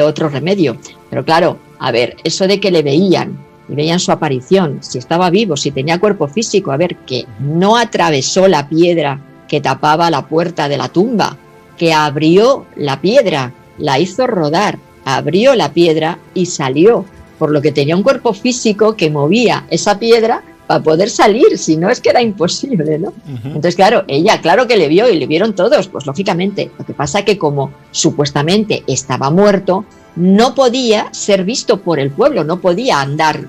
otro remedio. Pero claro, a ver, eso de que le veían su aparición, si estaba vivo, si tenía cuerpo físico, a ver, que no atravesó la piedra que tapaba la puerta de la tumba, que abrió la piedra, la hizo rodar, abrió la piedra y salió, por lo que tenía un cuerpo físico que movía esa piedra para poder salir, si no es que era imposible, ¿no? Entonces, claro, ella, claro que le vio y le vieron todos, pues lógicamente. Lo que pasa que como supuestamente estaba muerto, no podía ser visto por el pueblo, no podía andar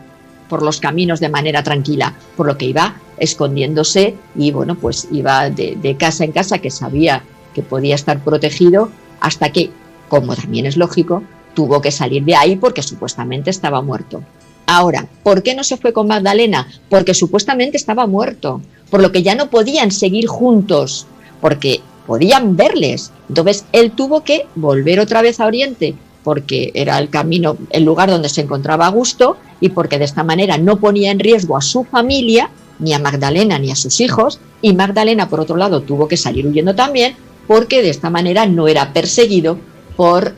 por los caminos de manera tranquila, por lo que iba escondiéndose y, bueno, pues iba de casa en casa, que sabía que podía estar protegido, hasta que, como también es lógico, tuvo que salir de ahí porque supuestamente estaba muerto. Ahora, ¿por qué no se fue con Magdalena? Porque supuestamente estaba muerto, por lo que ya no podían seguir juntos, porque podían verles. Entonces, él tuvo que volver otra vez a Oriente, porque era el camino, el lugar donde se encontraba a gusto, y porque de esta manera no ponía en riesgo a su familia, ni a Magdalena ni a sus hijos, y Magdalena, por otro lado, tuvo que salir huyendo también, porque de esta manera no era perseguido por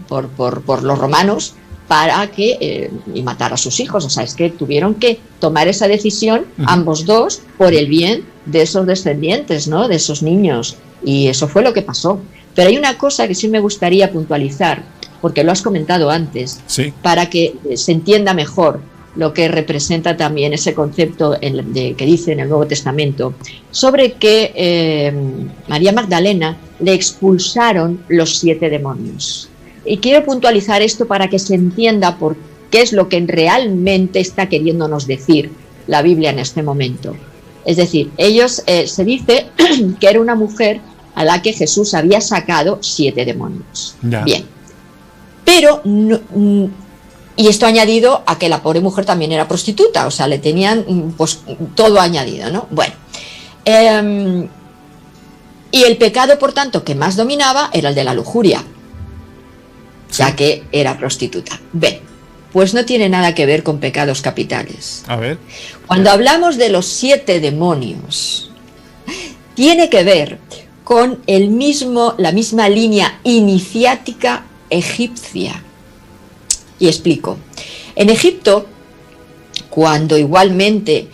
los romanos para que y matar a sus hijos. O sea, es que tuvieron que tomar esa decisión ambos dos por el bien de esos descendientes, ¿no? De esos niños, y eso fue lo que pasó. Pero hay una cosa que sí me gustaría puntualizar, porque lo has comentado antes, sí, para que se entienda mejor lo que representa también ese concepto que dice en el Nuevo Testamento, sobre que María Magdalena le expulsaron los 7 demonios. Y quiero puntualizar esto para que se entienda por qué es lo que realmente está queriéndonos decir la Biblia en este momento. Es decir, se dice que era una mujer a la que Jesús había sacado 7 demonios. Yeah. Bien. Pero, y esto añadido a que la pobre mujer también era prostituta, o sea, le tenían pues todo añadido, ¿no? Bueno. Y el pecado, por tanto, que más dominaba era el de la lujuria, ya que era prostituta. Bien, pues no tiene nada que ver con pecados capitales. A ver. Cuando hablamos de los 7 demonios, tiene que ver con la misma línea iniciática egipcia. Y explico. En Egipto, cuando igualmente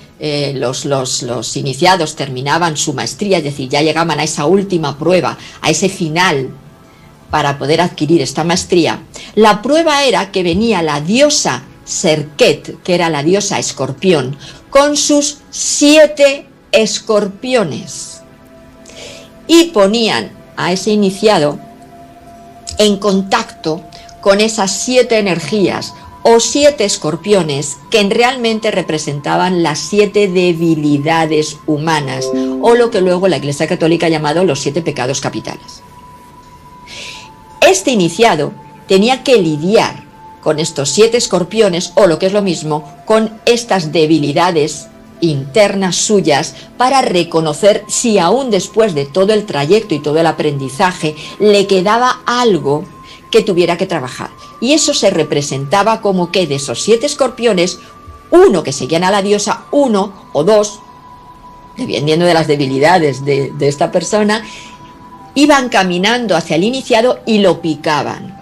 los iniciados terminaban su maestría, es decir, ya llegaban a esa última prueba, a ese final, para poder adquirir esta maestría, la prueba era que venía la diosa Serket, que era la diosa escorpión, con sus 7 escorpiones, y ponían a ese iniciado en contacto con esas 7 energías o 7 escorpiones que realmente representaban las 7 debilidades humanas, o lo que luego la Iglesia Católica ha llamado los 7 pecados capitales. Este iniciado tenía que lidiar con estos 7 escorpiones, o lo que es lo mismo, con estas debilidades internas suyas, para reconocer si aún después de todo el trayecto y todo el aprendizaje le quedaba algo que tuviera que trabajar. Y eso se representaba como que de esos 7 escorpiones, uno que seguían a la diosa, 1 o 2, dependiendo de las debilidades de esta persona, iban caminando hacia el iniciado y lo picaban.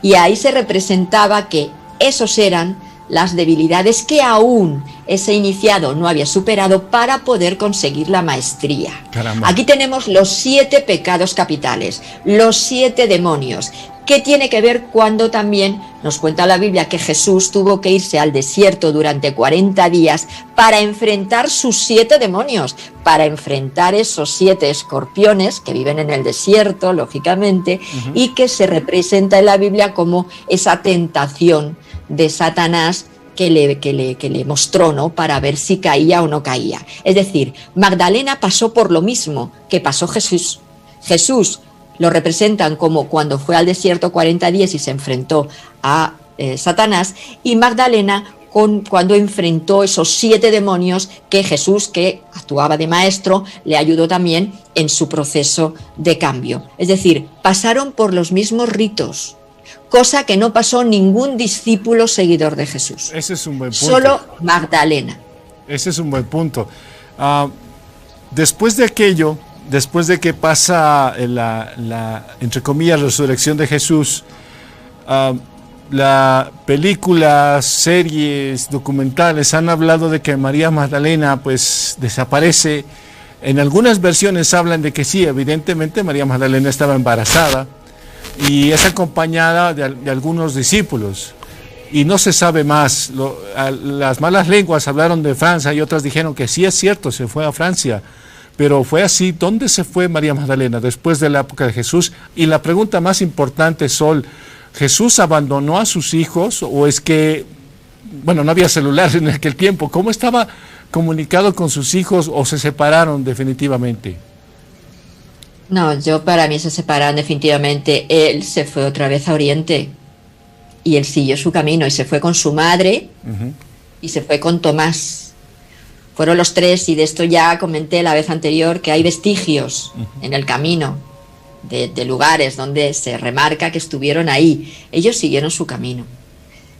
Y ahí se representaba que esos eran las debilidades que aún ese iniciado no había superado para poder conseguir la maestría. Caramba. Aquí tenemos los 7 pecados capitales, los 7 demonios. ¿Qué tiene que ver cuando también nos cuenta la Biblia que Jesús tuvo que irse al desierto durante 40 días para enfrentar sus 7 demonios, para enfrentar esos 7 escorpiones que viven en el desierto, lógicamente, y que se representa en la Biblia como esa tentación de Satanás que le mostró, ¿no?, para ver si caía o no caía. Es decir, Magdalena pasó por lo mismo que pasó Jesús. Jesús lo representan como cuando fue al desierto 40 días y se enfrentó a Satanás, y Magdalena cuando enfrentó esos 7 demonios que Jesús, que actuaba de maestro, le ayudó también en su proceso de cambio. Es decir, pasaron por los mismos ritos, cosa que no pasó ningún discípulo seguidor de Jesús. Ese es un buen punto. Solo Magdalena. Ese es un buen punto. Después de aquello, después de que pasa entre comillas, resurrección de Jesús, la películas, series, documentales han hablado de que María Magdalena pues desaparece. En algunas versiones hablan de que sí, evidentemente María Magdalena estaba embarazada y es acompañada de algunos discípulos. Y no se sabe más. Las malas lenguas hablaron de Francia y otras dijeron que sí es cierto, se fue a Francia. Pero fue así. ¿Dónde se fue María Magdalena después de la época de Jesús? Y la pregunta más importante, Sol, ¿Jesús abandonó a sus hijos o es que, bueno, no había celular en aquel tiempo? ¿Cómo estaba comunicado con sus hijos o se separaron definitivamente? No, para mí se separaron definitivamente. Él se fue otra vez a Oriente y él siguió su camino y se fue con su madre y se fue con Tomás. Fueron los tres, y de esto ya comenté la vez anterior, que hay vestigios en el camino de lugares donde se remarca que estuvieron ahí. Ellos siguieron su camino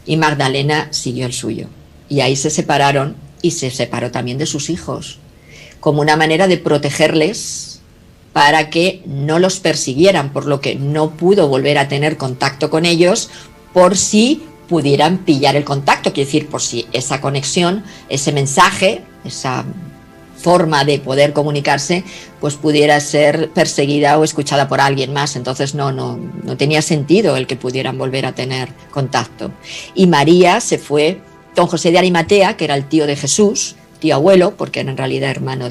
y Magdalena siguió el suyo. Y ahí se separaron y se separó también de sus hijos, como una manera de protegerles para que no los persiguieran, por lo que no pudo volver a tener contacto con ellos por si pudieran pillar el contacto, quiere decir, por si esa conexión, ese mensaje, esa forma de poder comunicarse, pues pudiera ser perseguida o escuchada por alguien más. Entonces no tenía sentido el que pudieran volver a tener contacto. Y María se fue con José de Arimatea, que era el tío de Jesús, tío abuelo, porque era en realidad hermano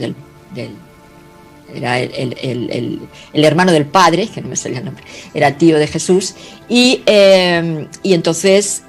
era el hermano del padre, que no me salía el nombre, era tío de Jesús, y entonces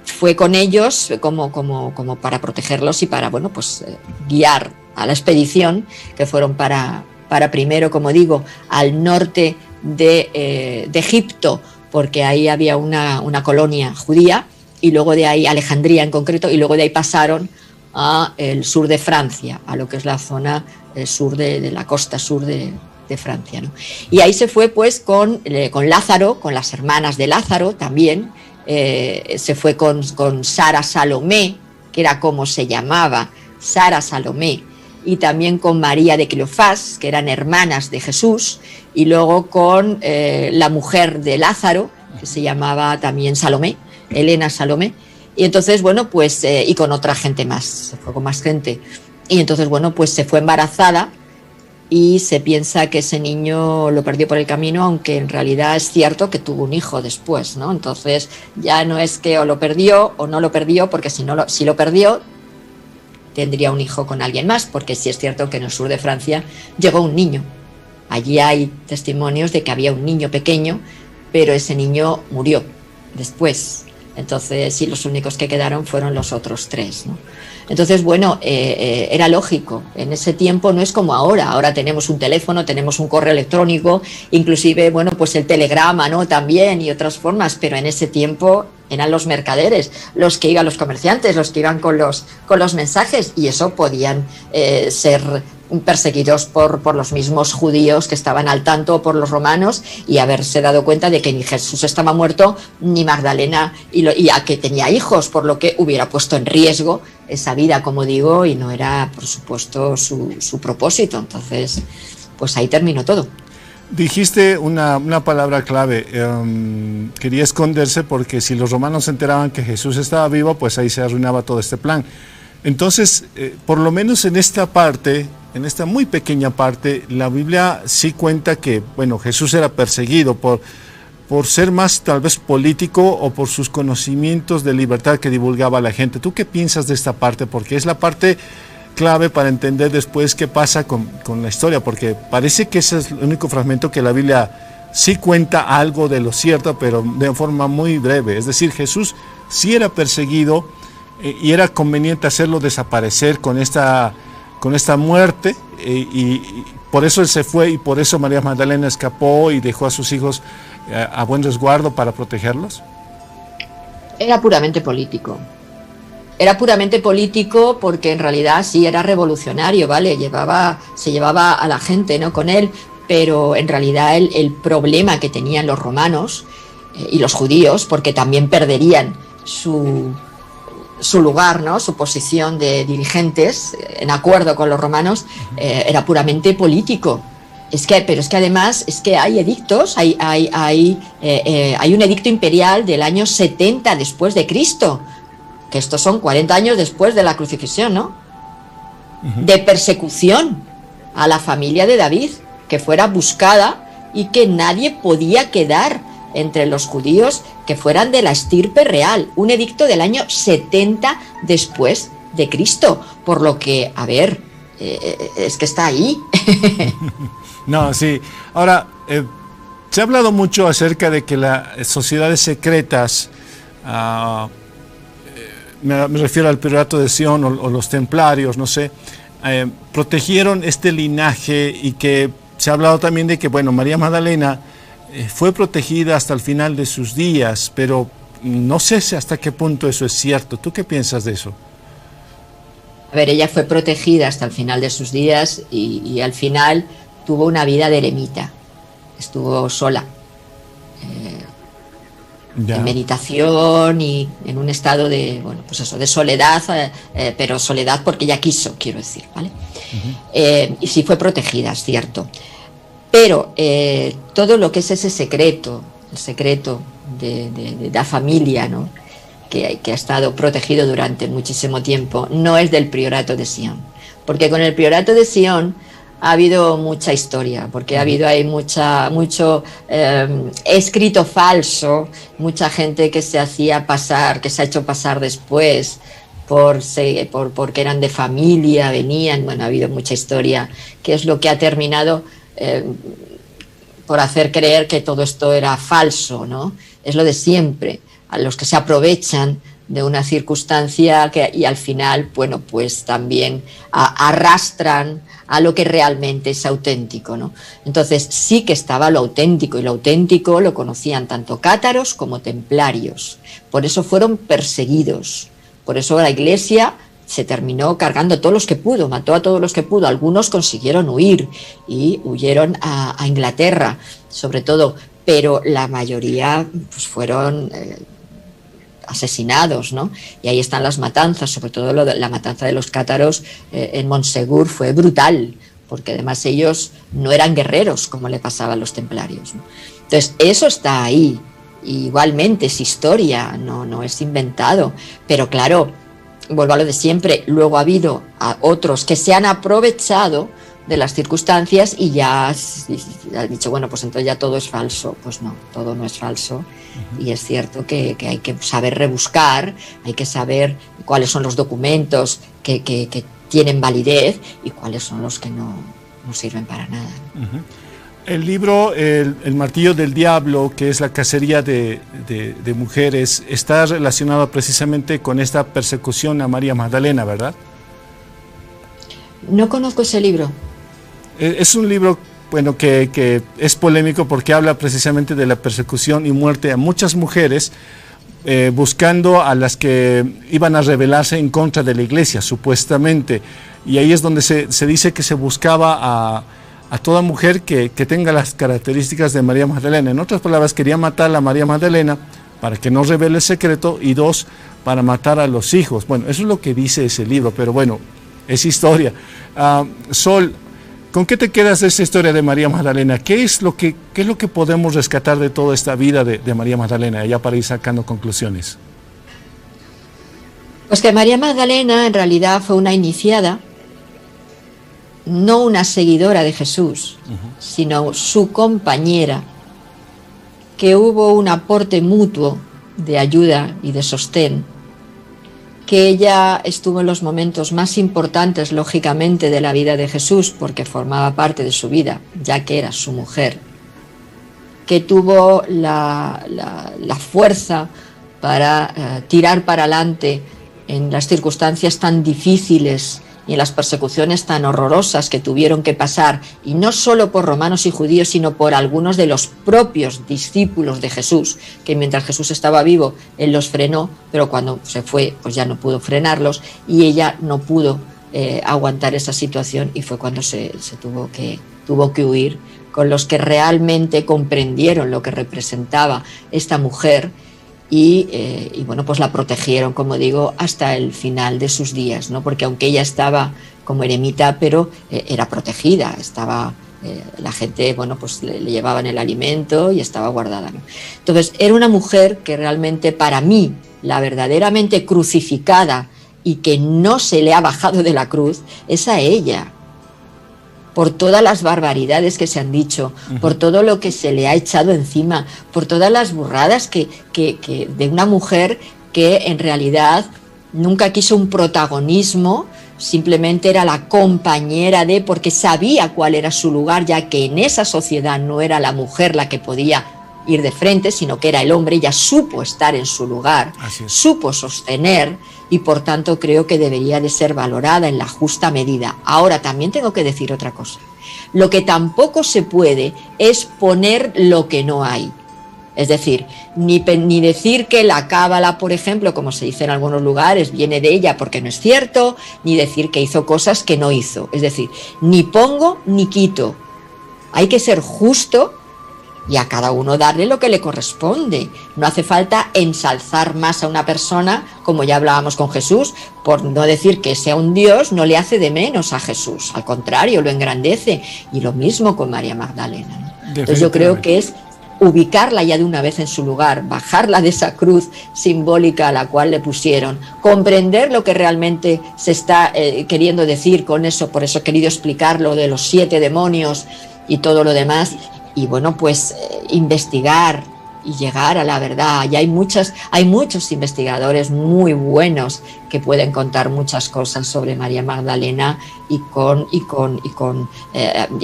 fue con ellos como para protegerlos y para, bueno, pues guiar a la expedición, que fueron para primero, como digo, al norte de Egipto, porque ahí había una colonia judía, y luego de ahí, Alejandría en concreto, y luego de ahí pasaron a el sur de Francia, a lo que es la zona sur de la costa sur de Francia, ¿no? Y ahí se fue pues con Lázaro, con las hermanas de Lázaro también, se fue con Sara Salomé, que era como se llamaba, Sara Salomé, y también con María de Cleofás, que eran hermanas de Jesús, y luego con la mujer de Lázaro, que se llamaba también Salomé, Elena Salomé. Y entonces, bueno, pues, y con otra gente más, se fue con más gente. Y entonces, bueno, pues se fue embarazada y se piensa que ese niño lo perdió por el camino, aunque en realidad es cierto que tuvo un hijo después, ¿no? Entonces, ya no es que o lo perdió o no lo perdió, porque si lo perdió, tendría un hijo con alguien más, porque sí es cierto que en el sur de Francia llegó un niño. Allí hay testimonios de que había un niño pequeño, pero ese niño murió después. Entonces, sí, los únicos que quedaron fueron los otros tres, ¿no? Entonces, bueno, era lógico. En ese tiempo no es como ahora. Ahora tenemos un teléfono, tenemos un correo electrónico, inclusive, bueno, pues el telegrama, ¿no? También, y otras formas. Pero en ese tiempo eran los mercaderes, los que iban, los comerciantes, los que iban con los mensajes, y eso podían ser perseguidos por los mismos judíos que estaban al tanto, por los romanos, y haberse dado cuenta de que ni Jesús estaba muerto, ni Magdalena, y a que tenía hijos, por lo que hubiera puesto en riesgo esa vida, como digo, y no era, por supuesto, su propósito. Entonces, pues ahí terminó todo. Dijiste una palabra clave, quería esconderse porque si los romanos se enteraban que Jesús estaba vivo, pues ahí se arruinaba todo este plan. Entonces, por lo menos en esta parte, en esta muy pequeña parte, la Biblia sí cuenta que, bueno, Jesús era perseguido por ser más tal vez político o por sus conocimientos de libertad que divulgaba a la gente. ¿Tú qué piensas de esta parte? Porque es la parte clave para entender después qué pasa con la historia, porque parece que ese es el único fragmento que la Biblia sí cuenta algo de lo cierto, pero de forma muy breve. Es decir, Jesús sí era perseguido y era conveniente hacerlo desaparecer con esta muerte, y por eso él se fue, y por eso María Magdalena escapó y dejó a sus hijos a buen resguardo para protegerlos. Era puramente político. Era puramente político porque en realidad sí era revolucionario, ¿vale? Se llevaba a la gente, ¿no?, con él, pero en realidad el problema que tenían los romanos y los judíos, porque también perderían su lugar, ¿no? Su posición de dirigentes, en acuerdo con los romanos, era puramente político. Pero es que además es que hay edictos, hay un edicto imperial del año 70 después de Cristo, que estos son 40 años después de la crucifixión, ¿no? De persecución a la familia de David, que fuera buscada y que nadie podía quedar entre los judíos que fueran de la estirpe real. Un edicto del año 70 después de Cristo, por lo que, a ver, es que está ahí. No, sí. Ahora, se ha hablado mucho acerca de que las sociedades secretas, me refiero al Priorato de Sion o los templarios, no sé, protegieron este linaje, y que se ha hablado también de que, bueno, María Magdalena fue protegida hasta el final de sus días, pero no sé si hasta qué punto eso es cierto. ¿Tú qué piensas de eso? A ver, ella fue protegida hasta el final de sus días y al final tuvo una vida de eremita, estuvo sola, en meditación y en un estado de, bueno, pues eso, de soledad, pero soledad porque ella quiso, quiero decir, ¿vale? Y sí fue protegida, es cierto, pero todo lo que es ese secreto, el secreto de la familia, ¿no? que ha estado protegido durante muchísimo tiempo, no es del Priorato de Sion, porque con el Priorato de Sion ha habido mucha historia, porque ha habido ahí mucho escrito falso, mucha gente que se hacía pasar, que se ha hecho pasar después porque eran de familia, venían, bueno, ha habido mucha historia, que es lo que ha terminado por hacer creer que todo esto era falso, ¿no? Es lo de siempre, a los que se aprovechan de una circunstancia y al final, bueno, pues también arrastran a lo que realmente es auténtico, ¿no? Entonces sí que estaba lo auténtico, y lo auténtico lo conocían tanto cátaros como templarios. Por eso fueron perseguidos, por eso la Iglesia se terminó cargando a todos los que pudo, mató a todos los que pudo. Algunos consiguieron huir y huyeron a Inglaterra, sobre todo, pero la mayoría pues fueron asesinados, ¿no? Y ahí están las matanzas, sobre todo la matanza de los cátaros en Montsegur fue brutal, porque además ellos no eran guerreros como le pasaba a los templarios, ¿no? Entonces eso está ahí, igualmente es historia, no es inventado, pero claro, vuelvo a lo de siempre, luego ha habido a otros que se han aprovechado de las circunstancias y ya has dicho, bueno, pues entonces ya todo es falso. Pues no, todo no es falso. Y es cierto que hay que saber rebuscar, hay que saber cuáles son los documentos que tienen validez y cuáles son los que no sirven para nada. El libro El martillo del diablo, que es la cacería de mujeres, está relacionado precisamente con esta persecución a María Magdalena, ¿verdad? No conozco ese libro. Es un libro, bueno, que es polémico porque habla precisamente de la persecución y muerte a muchas mujeres, buscando a las que iban a rebelarse en contra de la Iglesia, supuestamente. Y ahí es donde se dice que se buscaba a toda mujer que tenga las características de María Magdalena. En otras palabras, quería matar a María Magdalena para que no revele el secreto, y dos, para matar a los hijos. Bueno, eso es lo que dice ese libro, pero bueno, es historia. Sol, ¿con qué te quedas de esa historia de María Magdalena? ¿Qué es lo que podemos rescatar de toda esta vida de María Magdalena, ya para ir sacando conclusiones? Pues que María Magdalena en realidad fue una iniciada, no una seguidora de Jesús, sino su compañera, que hubo un aporte mutuo de ayuda y de sostén, que ella estuvo en los momentos más importantes, lógicamente, de la vida de Jesús, porque formaba parte de su vida, ya que era su mujer, que tuvo la fuerza para tirar para adelante en las circunstancias tan difíciles y en las persecuciones tan horrorosas que tuvieron que pasar, y no solo por romanos y judíos, sino por algunos de los propios discípulos de Jesús, que mientras Jesús estaba vivo, él los frenó, pero cuando se fue, pues ya no pudo frenarlos, y ella no pudo aguantar esa situación, y fue cuando se tuvo que huir con los que realmente comprendieron lo que representaba esta mujer y bueno, pues la protegieron, como digo, hasta el final de sus días, ¿no? Porque aunque ella estaba como eremita, pero era protegida, estaba... la gente, bueno, pues le llevaban el alimento y estaba guardada, ¿no? Entonces, era una mujer que realmente, para mí, la verdaderamente crucificada y que no se le ha bajado de la cruz, es a ella. Por todas las barbaridades que se han dicho, por todo lo que se le ha echado encima, por todas las burradas que de una mujer que en realidad nunca quiso un protagonismo, simplemente era la compañera de, porque sabía cuál era su lugar, ya que en esa sociedad no era la mujer la que podía ir de frente, sino que era el hombre. Ella supo estar en su lugar, supo sostener, y por tanto creo que debería de ser valorada en la justa medida. Ahora también tengo que decir otra cosa. Lo que tampoco se puede es poner lo que no hay. Es decir, ni decir que la cábala, por ejemplo, como se dice en algunos lugares, viene de ella porque no es cierto, ni decir que hizo cosas que no hizo. Es decir, ni pongo ni quito. Hay que ser justo y a cada uno darle lo que le corresponde. No hace falta ensalzar más a una persona, como ya hablábamos con Jesús, por no decir que sea un Dios, no le hace de menos a Jesús, al contrario, lo engrandece. Y lo mismo con María Magdalena, ¿no? Entonces yo creo que es ubicarla ya de una vez en su lugar, bajarla de esa cruz simbólica a la cual le pusieron, comprender lo que realmente se está queriendo decir con eso. Por eso he querido explicar lo de los 7 demonios y todo lo demás, y bueno, pues investigar y llegar a la verdad. Y hay muchos investigadores muy buenos que pueden contar muchas cosas sobre María Magdalena y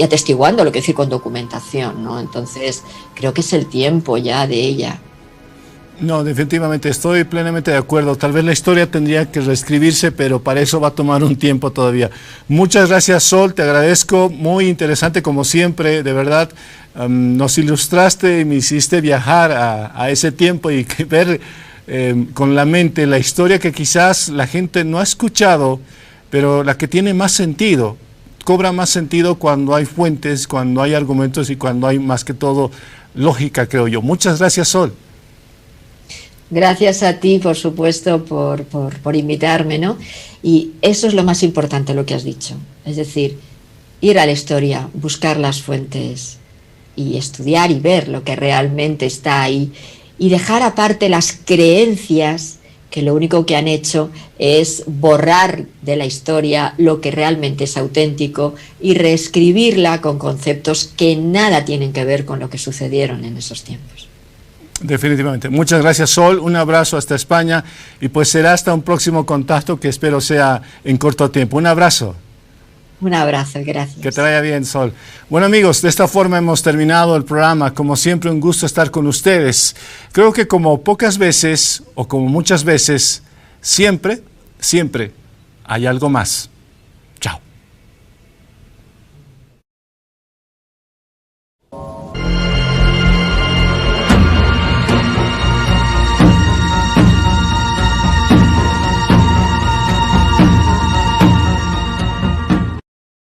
atestiguando, lo que decir, con documentación, ¿no? Entonces creo que es el tiempo ya de ella. No, definitivamente estoy plenamente de acuerdo. Tal vez la historia tendría que reescribirse, pero para eso va a tomar un tiempo todavía. Muchas gracias, Sol, te agradezco. Muy interesante como siempre, de verdad. Nos ilustraste y me hiciste viajar a ese tiempo y ver con la mente la historia que quizás la gente no ha escuchado, pero la que tiene más sentido. Cobra más sentido cuando hay fuentes, cuando hay argumentos y cuando hay más que todo lógica, creo yo. Muchas gracias, Sol. Gracias a ti, por supuesto, por invitarme, ¿no? Y eso es lo más importante, lo que has dicho. Es decir, ir a la historia, buscar las fuentes y estudiar y ver lo que realmente está ahí y dejar aparte las creencias que lo único que han hecho es borrar de la historia lo que realmente es auténtico y reescribirla con conceptos que nada tienen que ver con lo que sucedieron en esos tiempos. Definitivamente. Muchas gracias, Sol. Un abrazo hasta España y pues será hasta un próximo contacto que espero sea en corto tiempo. Un abrazo. Un abrazo, gracias. Que te vaya bien, Sol. Bueno, amigos, de esta forma hemos terminado el programa. Como siempre, un gusto estar con ustedes. Creo que como pocas veces o como muchas veces, siempre hay algo más.